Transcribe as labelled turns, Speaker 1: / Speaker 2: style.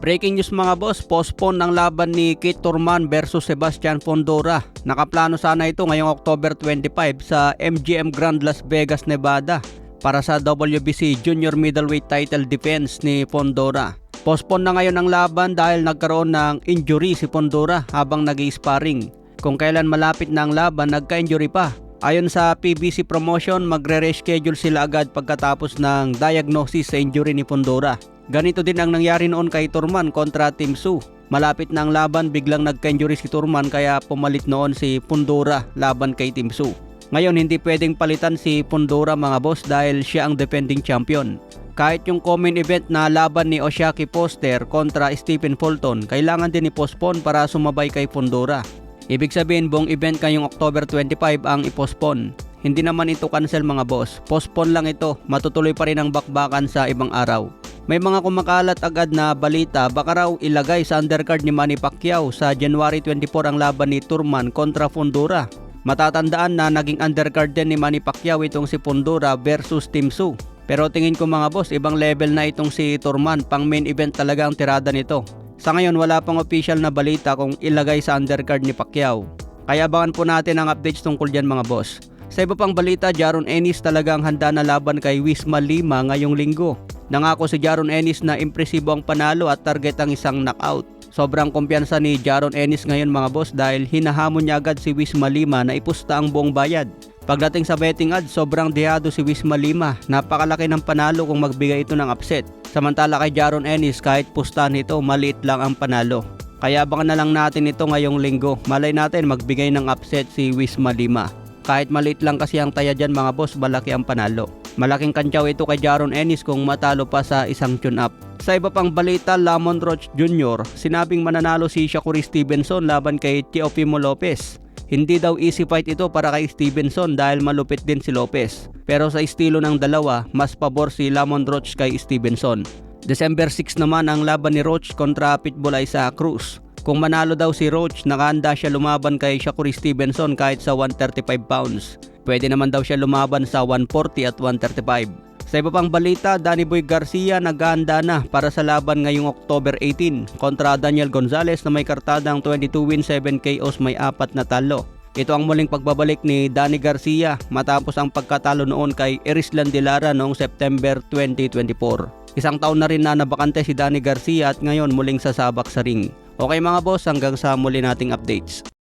Speaker 1: Breaking news mga boss, postpone ng laban ni Keith Thurman versus Sebastian Fundora. Nakaplano sana ito ngayong October 25 sa MGM Grand Las Vegas, Nevada para sa WBC Junior Middleweight Title Defense ni Fundora. Postpone na ngayon ang laban dahil nagkaroon ng injury si Fundora habang nag-i-sparring. Kung kailan malapit na ang laban, nagka-injury pa. Ayon sa PBC Promotion, magre-reschedule sila agad pagkatapos ng diagnosis sa injury ni Fundora. Ganito din ang nangyari noon kay Thurman kontra Tim Tszyu. Malapit na ang laban, biglang nagka-injury si Thurman kaya pumalit noon si Fundora laban kay Tim Tszyu. Ngayon hindi pwedeng palitan si Fundora mga boss dahil siya ang defending champion. Kahit yung common event na laban ni Osaki Foster kontra Stephen Fulton, kailangan din i-postpone para sumabay kay Fundora. Ibig sabihin buong event ngayong October 25 ang i-postpone. Hindi naman ito cancel mga boss, postpone lang ito, matutuloy pa rin ang bakbakan sa ibang araw. May mga kumakalat agad na balita baka raw ilagay sa undercard ni Manny Pacquiao sa January 24 ang laban ni Thurman kontra Fundora. Matatandaan na naging undercard din ni Manny Pacquiao itong si Fundora versus Tim Tszyu. Pero tingin ko mga boss, ibang level na itong si Thurman, pang main event talaga ang tirada nito. Sa ngayon wala pang official na balita kung ilagay sa undercard ni Pacquiao. Kaya abangan po natin ang updates tungkol dyan mga boss. Sa iba pang balita, Jaron Ennis talagang handa na laban kay Wisma Lima ngayong linggo. Nangako si Jaron Ennis na impresibo ang panalo at target ang isang knockout. Sobrang kumpiyansa ni Jaron Ennis ngayon mga boss dahil hinahamon niya agad si Wisma Lima na ipusta ang buong bayad. Pagdating sa betting odds, sobrang dehado si Wisma Lima. Napakalaki ng panalo kung magbigay ito ng upset. Samantala kay Jaron Ennis, kahit pustahan ito, maliit lang ang panalo. Kaya abangan na lang natin ito ngayong linggo. Malay natin magbigay ng upset si Wisma Lima. Kahit maliit lang kasi ang taya dyan mga boss, malaki ang panalo. Malaking kantyaw ito kay Jaron Ennis kung matalo pa sa isang tune-up. Sa iba pang balita, Lamont Roach Jr. sinabing mananalo si Shakur Stevenson laban kay Teofimo Lopez. Hindi daw easy fight ito para kay Stevenson dahil malupit din si Lopez. Pero sa estilo ng dalawa, mas pabor si Lamont Roach kay Stevenson. December 6 naman ang laban ni Roach kontra Pitbull Isaac Cruz. Kung manalo daw si Roach, nakahanda siya lumaban kay Shakur Stevenson kahit sa 135 pounds. Pwede naman daw siya lumaban sa 140 at 135. Sa iba pang balita, Danny Boy Garcia naghahanda na para sa laban ngayong October 18 kontra Daniel Gonzalez na may kartadang 22 wins 7 KOs may 4 na talo. Ito ang muling pagbabalik ni Danny Garcia matapos ang pagkatalo noon kay Erislan De Lara noong September 2024. Isang taon na rin na nabakante si Danny Garcia at ngayon muling sasabak sa ring. Okay mga boss, hanggang sa muli nating updates.